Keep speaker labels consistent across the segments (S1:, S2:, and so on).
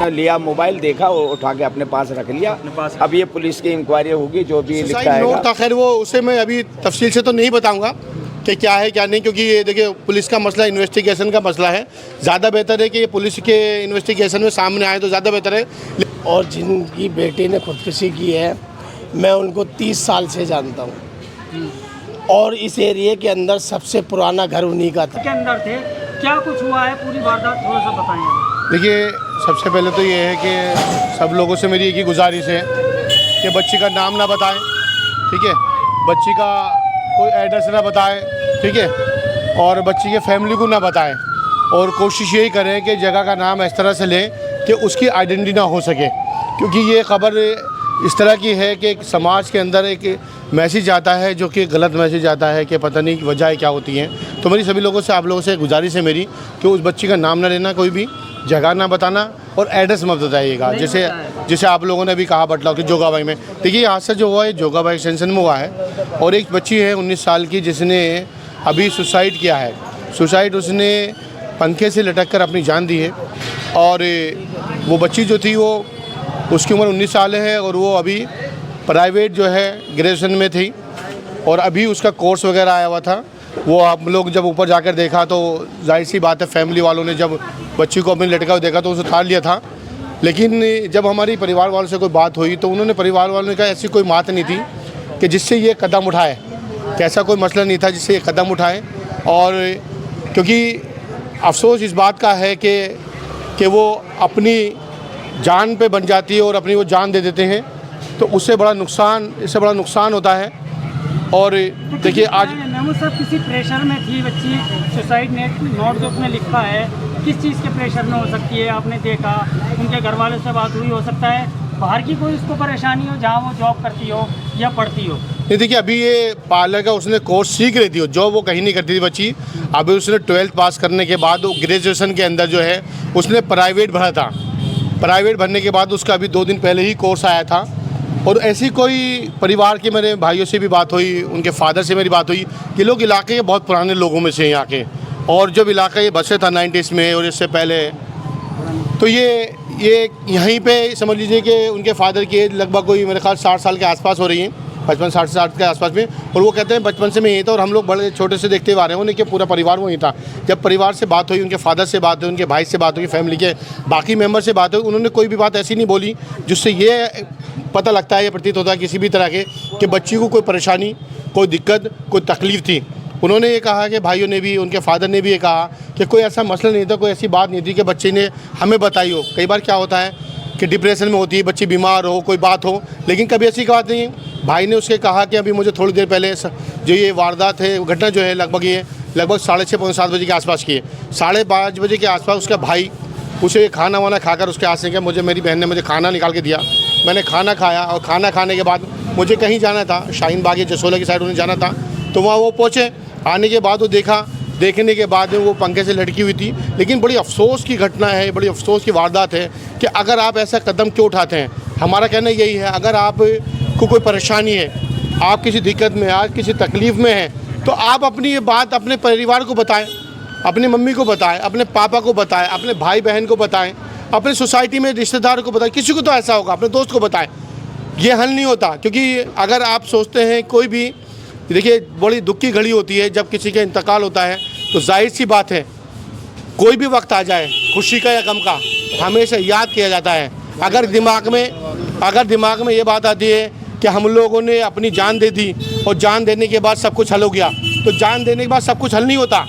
S1: लिया मोबाइल, देखा और उठा के अपने पास रख लिया। अब ये पुलिस की इंक्वायरी होगी, जो भी लिखा है।
S2: नोट था, खैर वो उसे मैं अभी तफसील से तो नहीं बताऊंगा कि क्या है क्या नहीं, क्योंकि ये देखिए पुलिस का मसला, इन्वेस्टिगेशन का मसला है। ज़्यादा बेहतर है कि ये पुलिस के इन्वेस्टिगेशन में सामने आए तो ज़्यादा बेहतर है।
S3: और जिनकी बेटी ने खुदकुशी की है, मैं उनको 30 साल से जानता हूँ और इस एरिया के अंदर सबसे पुराना घर उन्हीं का था।
S4: के अंदर थे, क्या कुछ हुआ है पूरी वारदात थोड़ा सा बताएं।
S2: देखिए, सबसे पहले तो ये है कि सब लोगों से मेरी एक ही गुजारिश है कि बच्ची का नाम ना बताएं, ठीक है, बच्ची का कोई एड्रेस ना बताएं, ठीक है, और बच्ची के फैमिली को ना बताएं, और कोशिश यही करें कि जगह का नाम इस तरह से लें कि उसकी आइडेंटिटी ना हो सके, क्योंकि ये ख़बर इस तरह की है कि समाज के अंदर एक मैसेज आता है जो कि गलत मैसेज आता है कि पता नहीं वजह क्या होती हैं। तो मेरी सभी लोगों से, आप लोगों से गुजारिश है मेरी कि उस बच्ची का नाम ना लेना, कोई भी जगह ना बताना और एड्रेस मत बताइएगा। जैसे आप लोगों ने भी कहा बटलाव कि जोगाबाई में, देखिए हादसा जो हुआ है जोगाबाई एक्सटेंशन में हुआ है, और एक बच्ची है 19 साल की जिसने अभी सुसाइड किया है। सुसाइड उसने पंखे से लटक कर अपनी जान दी है, और वो बच्ची जो थी वो, उसकी उम्र 19 साल है और वो अभी प्राइवेट जो है ग्रेजुएशन में थी, और अभी उसका कोर्स वगैरह आया हुआ था। वो आप लोग जब ऊपर जाकर देखा तो जाहिर सी बात है, फैमिली वालों ने जब बच्ची को अपनी लटका हुआ देखा तो उसे उतार लिया था। लेकिन जब हमारी परिवार वालों से कोई बात हुई तो उन्होंने, परिवार वालों ने कहा ऐसी कोई बात नहीं थी कि जिससे ये कदम उठाए, कि ऐसा कोई मसला नहीं था जिससे ये कदम उठाए। और क्योंकि अफसोस इस बात का है कि वो अपनी जान पे बन जाती है और अपनी वो जान दे देते हैं, तो उससे बड़ा नुकसान होता है। और देखिए आज
S4: महमूद साहब किसी प्रेशर में थी बच्ची, सुसाइड नोट जो उसने लिखा है, किस चीज़ के प्रेशर में हो सकती है? आपने देखा, उनके घर वालों से बात हुई, हो सकता है बाहर की कोई उसको परेशानी हो जहाँ वो जॉब करती हो या पढ़ती हो।
S2: नहीं, देखिए अभी ये पार्लर का उसने कोर्स सीख रही थी, जॉब वो कहीं नहीं करती थी बच्ची। अभी उसने 12th पास करने के बाद ग्रेजुएशन के अंदर जो है उसने प्राइवेट भरा था। प्राइवेट भरने के बाद उसका अभी 2 दिन पहले ही कोर्स आया था। और ऐसी कोई परिवार के मेरे भाइयों से भी बात हुई, उनके फादर से मेरी बात हुई, ये लोग इलाके के बहुत पुराने लोगों में से यहाँ के, और जब इलाका ये बसे था 90s में और इससे पहले, तो ये यहीं पे समझ लीजिए कि उनके फादर की एज लगभग कोई मेरे ख्याल 60 साल के आसपास हो रही है, 55-60 के आसपास में। और वो कहते हैं बचपन से मैं यही था और हम लोग बड़े छोटे से देखते हुए आ रहे हैं, उन्हें पूरा परिवार वहीं था। जब परिवार से बात हुई, उनके फादर से बात हुई, उनके भाई से बात हुई, फैमिली के बाकी मेंबर से बात हुई, उन्होंने कोई भी बात ऐसी नहीं बोली जिससे ये पता लगता है, ये प्रतीत होता है किसी भी तरह के कि बच्ची को कोई परेशानी, कोई दिक्कत, कोई तकलीफ़ थी। उन्होंने ये कहा कि भाइयों ने भी, उनके फादर ने भी ये कहा कि कोई ऐसा मसला नहीं था, कोई ऐसी बात नहीं थी कि बच्चे ने हमें बताई हो। कई बार क्या होता है कि डिप्रेशन में होती है बच्ची, बीमार हो, कोई बात हो, लेकिन कभी ऐसी बात नहीं है। भाई ने उसके कहा कि अभी मुझे थोड़ी देर पहले जो ये वारदात है, घटना जो है लगभग 6:30 पौने 7 बजे के आसपास की है। 5:30 बजे के आसपास उसका भाई उसे खाना वाना खाकर उसके हाथ से गया, मुझे मेरी बहन ने मुझे खाना निकाल के दिया, मैंने खाना खाया, और खाना खाने के बाद मुझे कहीं जाना था, शाहीन बाग या जसोला की साइड उन्हें जाना था। तो वहाँ वो पहुँचे, आने के बाद वो देखने के बाद वो पंखे से लटकी हुई थी। लेकिन बड़ी अफसोस की घटना है, बड़ी अफसोस की वारदात है कि अगर आप ऐसा कदम क्यों उठाते हैं। हमारा कहना यही है, अगर आप को कोई परेशानी है, आप किसी दिक्कत में, आज किसी तकलीफ़ में हैं, तो आप अपनी ये बात अपने परिवार को बताएं, अपनी मम्मी को बताएं, अपने पापा को बताएं, अपने भाई बहन को बताएं, अपने सोसाइटी में रिश्तेदारों को बताएं, किसी को तो ऐसा होगा, अपने दोस्त को बताएं। ये हल नहीं होता, क्योंकि अगर आप सोचते हैं कोई भी, देखिए बड़ी दुख की घड़ी होती है जब किसी का इंतकाल होता है, तो जाहिर सी बात है कोई भी वक्त आ जाए, खुशी का या गम का, हमेशा याद किया जाता है। अगर दिमाग में ये बात आती है कि हम लोगों ने अपनी जान दे दी और जान देने के बाद सब कुछ हल हो गया, तो जान देने के बाद सब कुछ हल नहीं होता।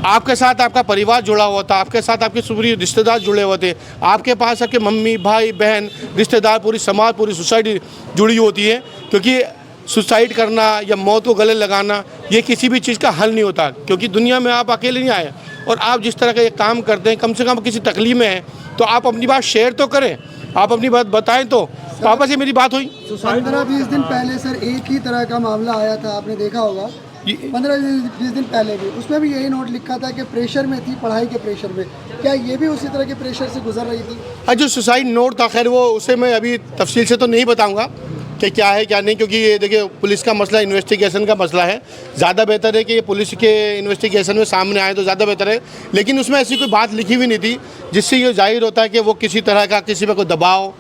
S2: आपके साथ आपका परिवार जुड़ा हुआ था, आपके साथ आपके पूरी रिश्तेदार जुड़े हुए थे, आपके पास आपके मम्मी भाई बहन रिश्तेदार, पूरी समाज, पूरी सोसाइटी जुड़ी होती है। क्योंकि सुसाइड करना या मौत को गले लगाना ये किसी भी चीज़ का हल नहीं होता, क्योंकि दुनिया में आप अकेले नहीं आए, और आप जिस तरह का ये काम करते हैं, कम से कम किसी तकलीफ में हैं तो आप अपनी बात शेयर तो करें, आप अपनी बात बताएं। तो पापा से मेरी बात हुई
S5: 15-20 दिन पहले सर, एक ही तरह का मामला आया था, आपने देखा होगा, 15-20 दिन पहले भी, उसमें भी यही नोट लिखा था कि प्रेशर में थी, पढ़ाई के प्रेशर में। क्या ये भी उसी तरह के प्रेशर से गुजर रही थी?
S2: जो सुसाइड नोट था, खैर वो उसे मैं अभी तफसील से तो नहीं बताऊंगा, कि क्या है क्या नहीं, क्योंकि ये देखिए पुलिस का मसला इन्वेस्टिगेशन का मसला है। ज़्यादा बेहतर है कि ये पुलिस के इन्वेस्टिगेशन में सामने आए तो ज़्यादा बेहतर है, लेकिन उसमें ऐसी कोई बात लिखी हुई नहीं थी जिससे ये जाहिर होता है कि वो किसी तरह का किसी पे कोई दबाव,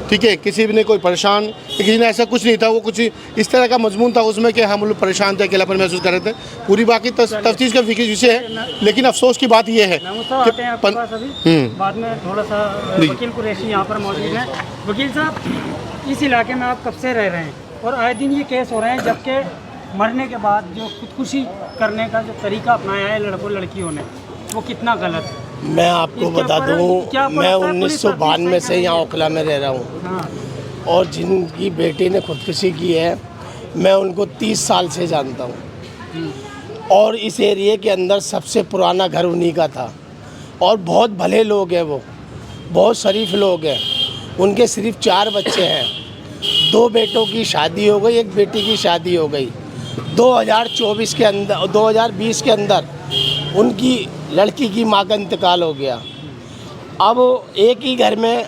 S2: ठीक है, किसी ने कोई परेशान, किसी ने ऐसा कुछ नहीं था। वो कुछ इस तरह का मजमून था उसमें कि हम लोग परेशान थे, अकेलापन महसूस कर रहे थे। पूरी बाकी तफ्तीश का विषय है, लेकिन अफसोस की बात यह है कि
S4: बाद में थोड़ा सा वकील कुरैशी यहाँ पर मौजूद है। वकील साहब, इस इलाके में आप कब से रह रहे हैं और आए दिन ये केस हो रहे हैं, जबकि मरने के बाद जो खुदकुशी करने का जो तरीका अपनाया है लड़कों लड़कियों ने, वो कितना गलत है?
S3: मैं आपको बता दूं, मैं 1992 से यहाँ ओखला में रह रहा हूँ।
S4: हाँ।
S3: और जिनकी बेटी ने खुदकुशी की है, मैं उनको 30 साल से जानता हूँ। और इस एरिया के अंदर सबसे पुराना घर उन्हीं का था। और बहुत भले लोग हैं, वो बहुत शरीफ लोग हैं। उनके सिर्फ 4 बच्चे हैं। 2 बेटों की शादी हो गई, 1 बेटी की शादी हो गई। 2024 के अंदर 2020 के अंदर उनकी लड़की की माँ का इंतकाल हो गया। अब एक ही घर में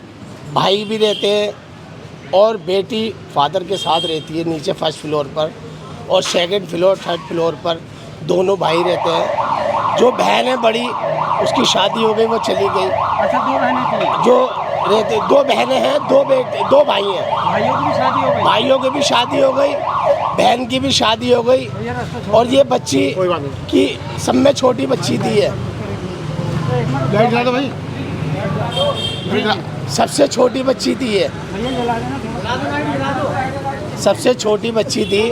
S3: भाई भी रहते हैं और बेटी फादर के साथ रहती है नीचे फर्स्ट फ्लोर पर, और सेकंड फ्लोर थर्ड फ्लोर पर दोनों भाई रहते हैं। जो बहन है बड़ी, उसकी शादी हो गई, वो चली गई।
S4: अच्छा, 2 बहनें थी
S3: जो रहते 2 बहनें हैं, 2 बेटे, 2 भाई हैं।
S4: भाइयों की भी शादी हो गई?
S3: भाइयों की भी शादी हो गई, बहन की भी शादी हो गई। और ये बच्ची की सब में छोटी बच्ची थी है, सबसे छोटी बच्ची थी है, सबसे छोटी बच्ची थी।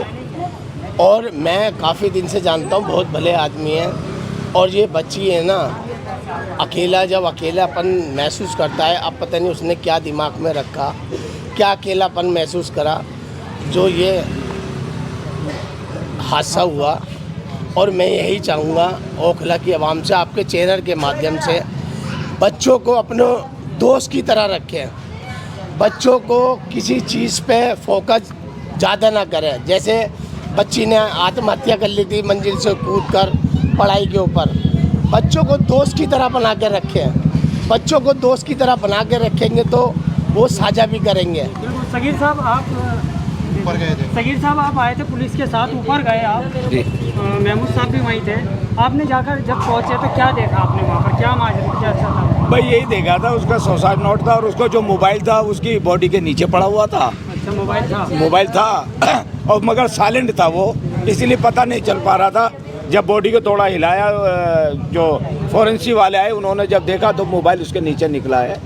S3: और मैं काफ़ी दिन से जानता हूँ, बहुत भले आदमी हैं। और ये बच्ची है ना, अकेला जब अकेलापन महसूस करता है, अब पता नहीं उसने क्या दिमाग में रखा, क्या अकेलापन महसूस करा, जो ये हादसा हुआ। और मैं यही चाहूँगा ओखला की आवाम से, आपके चैनल के माध्यम से, बच्चों को अपने दोस्त की तरह रखें। बच्चों को किसी चीज़ पे फोकस ज़्यादा ना करें। जैसे बच्ची ने आत्महत्या कर ली थी मंजिल से कूदकर पढ़ाई के ऊपर। बच्चों को दोस्त की तरह बना के रखें। बच्चों को दोस्त की तरह बना के रखेंगे तो वो साझा भी करेंगे।
S4: सगीर साहब, आप
S2: ऊपर गए थे?
S4: सगीर साहब, आप आए थे पुलिस के साथ, ऊपर गए आप, महमूद साहब भी वहीं थे। आपने जाकर जब पहुंचे तो क्या देखा आपने वहाँ पर, क्या माजरा, क्या अच्छा था?
S1: भाई यही देखा था, उसका सुसाइड नोट था और उसको जो मोबाइल था उसकी बॉडी के नीचे पड़ा हुआ था।
S4: अच्छा, मोबाइल था
S1: और मगर साइलेंट था वो, इसीलिए पता नहीं चल पा रहा था। जब बॉडी को थोड़ा हिलाया, जो फॉरेंसिक वाले आए, उन्होंने जब देखा तो मोबाइल उसके नीचे निकला है।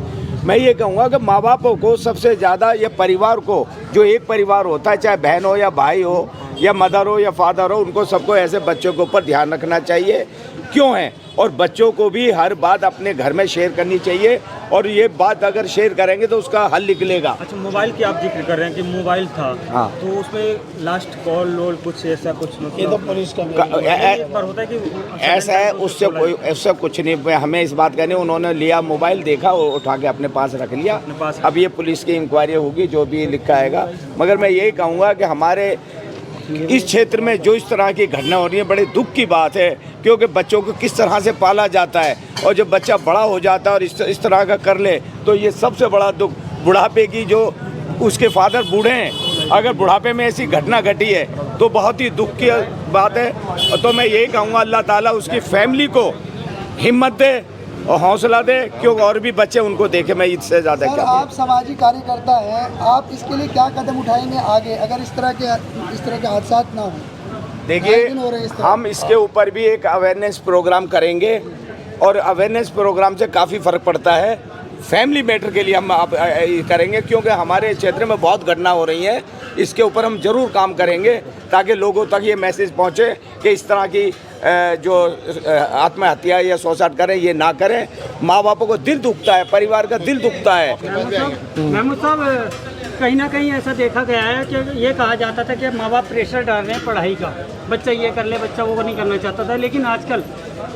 S1: मैं ये कहूँगा कि माँ बापों को सबसे ज़्यादा, ये परिवार को, जो एक परिवार होता है, चाहे बहन हो या भाई हो या मदर हो या फादर हो, उनको सबको ऐसे बच्चों के ऊपर ध्यान रखना चाहिए। क्यों है? और बच्चों को भी हर बात अपने घर में शेयर करनी चाहिए, और ये बात अगर शेयर करेंगे तो उसका हल निकलेगा।
S6: अच्छा, मोबाइल की आप जिक्र कर रहे हैं कि मोबाइल था,
S1: हाँ,
S6: तो उसमें लास्ट कॉल लोल कुछ ऐसा कुछ, मतलब
S3: ये तो पुलिस का
S6: एक बार होता है कि
S1: ऐसा है, उससे कुछ नहीं, हमें इस बात का नहीं। उन्होंने लिया मोबाइल, देखा, उठा के अपने पास रख लिया। अब ये पुलिस की इंक्वायरी होगी, जो भी लिखा आएगा। मगर मैं यही कहूँगा कि हमारे इस क्षेत्र में जो इस तरह की घटना हो रही है, बड़े दुख की बात है, क्योंकि बच्चों को किस तरह से पाला जाता है, और जब बच्चा बड़ा हो जाता है और इस तरह का कर ले, तो ये सबसे बड़ा दुख। बुढ़ापे की, जो उसके फादर बूढ़े हैं, अगर बुढ़ापे में ऐसी घटना घटी है तो बहुत ही दुख की बात है। तो मैं यही कहूँगा, अल्लाह ताला उसकी फैमिली को हिम्मत दे और हौसला दे, क्योंकि और भी बच्चे उनको देखे। मैं इससे ज़्यादा क्या,
S5: आप सामाजिक कार्यकर्ता हैं, आप इसके लिए क्या कदम उठाएंगे आगे, अगर इस तरह के हादसा ना हो?
S1: देखिए, हम इसके ऊपर भी एक अवेयरनेस प्रोग्राम करेंगे, और अवेयरनेस प्रोग्राम से काफ़ी फ़र्क पड़ता है। फैमिली मैटर के लिए हम करेंगे, क्योंकि हमारे क्षेत्र में बहुत घटना हो रही है। इसके ऊपर हम ज़रूर काम करेंगे ताकि लोगों तक ये मैसेज पहुँचे कि इस तरह की जो आत्महत्या या सुसाइड करें, ये ना करें। माँ बापों को दिल दुखता है, परिवार का दिल दुखता है।
S4: महमूद साहब, कहीं ना कहीं ऐसा देखा गया है कि ये कहा जाता था कि माँ बाप प्रेशर डाल रहे हैं पढ़ाई का, बच्चा ये कर ले, बच्चा वो नहीं करना चाहता था। लेकिन आजकल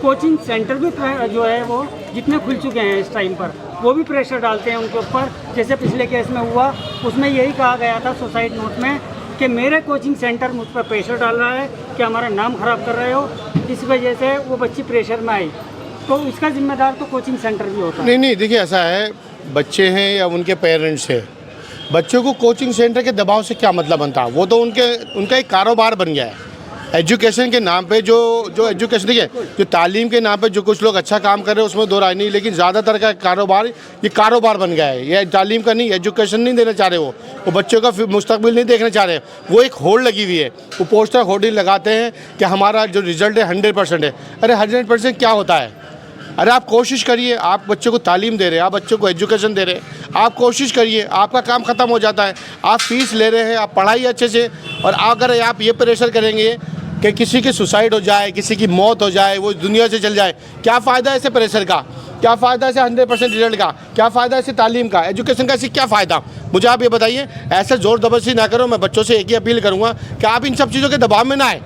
S4: कोचिंग सेंटर भी जो है वो जितने खुल चुके हैं इस टाइम पर, वो भी प्रेशर डालते हैं उनके ऊपर। जैसे पिछले केस में हुआ, उसमें यही कहा गया था सुसाइड नोट में कि मेरे कोचिंग सेंटर मुझ पर प्रेशर डाल रहा है कि हमारा नाम ख़राब कर रहे हो, इस वजह से वो बच्ची प्रेशर में आई। तो इसका जिम्मेदार तो कोचिंग सेंटर भी होता है।
S2: नहीं, देखिए ऐसा है, बच्चे हैं या उनके पेरेंट्स हैं, बच्चों को कोचिंग सेंटर के दबाव से क्या मतलब बनता है? वो तो उनका एक कारोबार बन गया है। एजुकेशन के नाम पे जो एजुकेशन, देखिए, जो तालीम के नाम पे जो कुछ लोग अच्छा काम कर रहे हैं उसमें दो राय नहीं, लेकिन ज़्यादातर का कारोबार ये कारोबार बन गया है। ये तालीम का नहीं, एजुकेशन नहीं देना चाह रहे वो बच्चों का मुस्तकबिल नहीं देखना चाह रहे। वो एक होड़ लगी हुई है, वो पोस्टर होर्डिंग लगाते हैं कि हमारा जो रिजल्ट है 100% है। अरे 100% क्या होता है? अरे आप कोशिश करिए, आप बच्चों को तालीम दे रहे हैं, आप बच्चों को एजुकेशन दे रहे हैं, आप कोशिश करिए, आपका काम ख़त्म हो जाता है। आप फीस ले रहे हैं, आप पढ़ाई अच्छे से, और अगर आप ये प्रेशर करेंगे कि किसी की सुसाइड हो जाए, किसी की मौत हो जाए, वो दुनिया से चल जाए, क्या फ़ायदा है ऐसे प्रेशर का? क्या फ़ायदा है ऐसे 100% रिजल्ट का? क्या फ़ायदा है ऐसे तालीम का, एजुकेशन का? ऐसे क्या फ़ायदा? मुझे आप ये बताइए। ऐसे ज़ोर ज़बरदस्ती ना करो। मैं बच्चों से एक ही अपील करूँगा कि आप इन सब चीज़ों के दबाव में ना आए।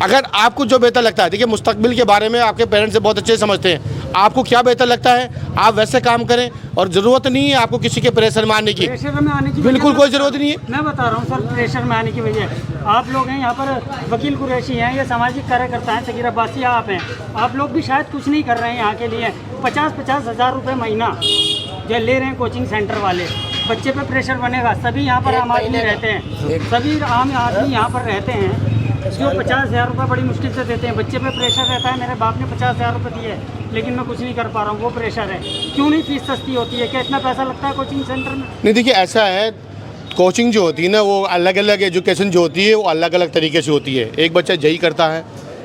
S2: अगर आपको जो बेहतर लगता है, देखिए, मुस्तकबिल के बारे में आपके पेरेंट्स से बहुत अच्छे समझते हैं। आपको क्या बेहतर लगता है आप वैसे काम करें, और ज़रूरत नहीं है आपको किसी के प्रेशर में आने की।
S4: प्रेशर में आने की
S2: बिल्कुल कोई ज़रूरत नहीं है।
S4: मैं बता रहा हूँ सर, प्रेशर में आने की वजह आप लोग हैं यहाँ पर, वकील कुरैशी हैं, ये सामाजिक कार्यकर्ता हैं, सगीर अब्बासी आप हैं, आप लोग भी शायद कुछ नहीं कर रहे हैं यहाँ के लिए। 50-50 हज़ार रुपये महीना जो ले रहे हैं कोचिंग सेंटर वाले, बच्चे पे प्रेशर बनेगा। सभी यहाँ पर आम आदमी रहते हैं, सभी आम आदमी यहाँ पर रहते हैं जो 50,000 रुपये बड़ी मुश्किल से देते हैं। बच्चे पे प्रेशर रहता है, मेरे बाप ने 50,000 रुपये दिए लेकिन मैं कुछ नहीं कर पा रहा हूँ, वो प्रेशर है। क्यों नहीं फीस सस्ती होती है? क्या इतना पैसा लगता है कोचिंग सेंटर में?
S2: नहीं, देखिए, ऐसा है, कोचिंग जो होती है ना, वो अलग अलग एजुकेशन जो होती है वो अलग अलग तरीके से होती है। एक बच्चा जेई करता है,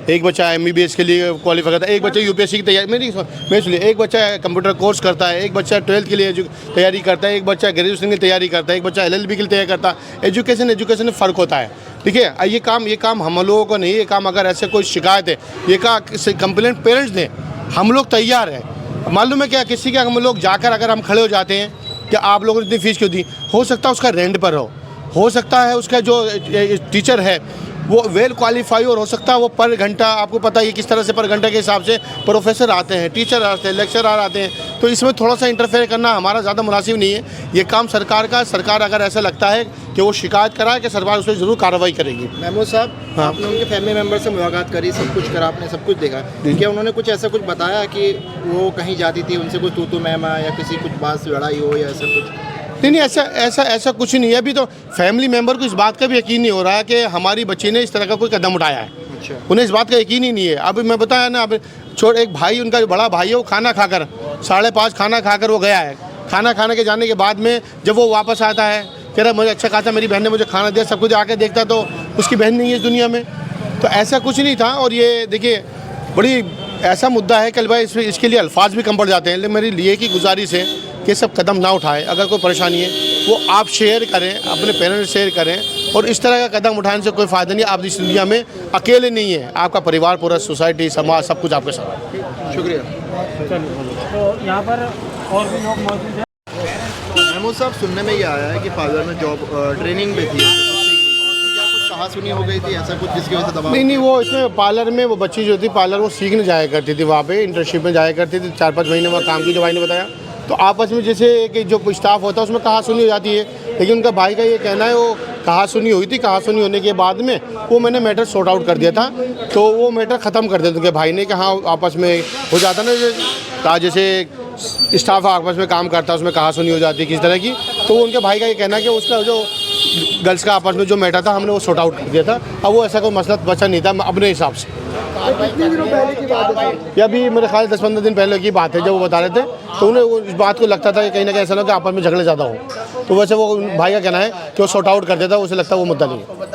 S2: एक बच्चा MBBS के लिए क्वालिफाई करता है, एक बच्चा UPSC की तैयारी मैं सुनिए, एक बच्चा कंप्यूटर कोर्स करता है, एक बच्चा 12th के लिए तैयारी करता है, एक बच्चा ग्रेजुएशन की तैयारी करता है, एक बच्चा LLB के लिए तैयारी करता है। एजुकेशन में फ़र्क होता है। देखिए, ये काम हम लोगों को नहीं, ये काम अगर ऐसे कोई शिकायत है, ये का कंप्लेंट पेरेंट्स दें, हम लोग तैयार हैं। मालूम है क्या, किसी के हम लोग जाकर अगर हम खड़े हो जाते हैं कि आप लोगों ने इतनी फ़ीस क्यों दी, हो सकता है उसका रेंट पर हो सकता है उसका जो टीचर है वो वेल क्वालिफाई, और हो सकता है वो पर घंटा, आपको पता है किस तरह से पर घंटे के हिसाब से प्रोफेसर आते हैं, टीचर आते हैं, लेक्चरर आते हैं। तो इसमें थोड़ा सा इंटरफेयर करना हमारा ज़्यादा मुनासिब नहीं है। ये काम सरकार का, सरकार अगर ऐसा लगता है कि वो शिकायत कराए कि सरकार उस पर ज़रूर कार्रवाई करेगी।
S7: महमूद साहब,
S2: हाँ।
S7: आपने उनके फैमिली मेम्बर से मुलाकात करी, सब कुछ करा, आपने सब कुछ देखा, क्या उन्होंने कुछ ऐसा कुछ बताया कि वो कहीं जाती थी, उनसे कुछ तू मैमा या किसी कुछ बात से लड़ाई हो या ऐसा कुछ?
S2: नहीं, ऐसा कुछ नहीं है। अभी तो फैमिली मेंबर को इस बात का भी यकीन नहीं हो रहा है कि हमारी बच्ची ने इस तरह का कोई कदम उठाया है।
S7: अच्छा।
S2: उन्हें इस बात का यकीन ही नहीं है। अभी मैं बताया ना, अब एक भाई, उनका जो बड़ा भाई है, वो खाना खाकर 5:30 खाना खाकर वो गया है। खाना खाने के जाने के बाद में जब वो वापस आता है, कह रहा मुझे अच्छा खासा मेरी बहन ने मुझे खाना दिया, सब कुछ आके देखता तो उसकी बहन नहीं है इस दुनिया में। तो ऐसा कुछ नहीं था। और ये देखिए, बड़ी ऐसा मुद्दा है कि भाई इसके लिए अल्फाज भी कम पड़ जाते हैं। लेकिन मेरी लिए की गुजारिश है कि सब कदम ना उठाएं। अगर कोई परेशानी है वो आप शेयर करें, अपने पेरेंट्स शेयर करें, और इस तरह का कदम उठाने से कोई फ़ायदा नहीं। आप इस दुनिया में अकेले नहीं है, आपका परिवार, पूरा सोसाइटी, समाज, सब कुछ आपके साथ है।
S7: शुक्रिया।
S4: तो यहाँ पर और भी लोग मौजूद हैं।
S7: महमूद साहब, सुनने में ये आया है कि पार्लर में जॉब ट्रेनिंग भी थी, क्या कुछ कहा सुनी हो गई थी ऐसा कुछ जिसकी वजह से दबाव?
S2: नहीं, वो इसमें पार्लर में वो बच्ची जो थी, पार्लर वो सीखने जाया करती थी, वहाँ पे इंटर्नशिप में जाया करती थी, 4-5 महीने वहाँ काम की, जो भाई ने बताया। तो आपस में जैसे कि जो स्टाफ होता है उसमें कहा सुनी हो जाती है, लेकिन उनका भाई का ये कहना है वो कहा सुनी हुई थी। कहा सुनी होने के बाद में वो मैंने मैटर सॉर्ट आउट कर दिया था, तो वो मैटर ख़त्म कर दिया उनके भाई ने कि हाँ आपस में हो जाता ना, जैसे स्टाफ आपस में काम करता है उसमें कहा सुनी हो जाती है किसी तरह की। तो उनके भाई का ये कहना है कि उसका जो गर्ल्स का आपस में जो मैटर था हमने वो सॉर्ट आउट कर दिया था। अब वो ऐसा कोई मसला बचा नहीं था अपने हिसाब से।
S5: कितने दिनों पहले की बात है?
S2: ये अभी मेरे ख्याल 10-15 दिन पहले की बात है जब वो बता रहे थे। तो उन्हें इस बात को लगता था कि कहीं ना कहीं ऐसा ना कि आपस में झगड़े ज़्यादा हो। तो वैसे वो भाई का कहना है कि वो सॉर्ट आउट कर देता, उसे लगता है वो मुद्दा नहीं है।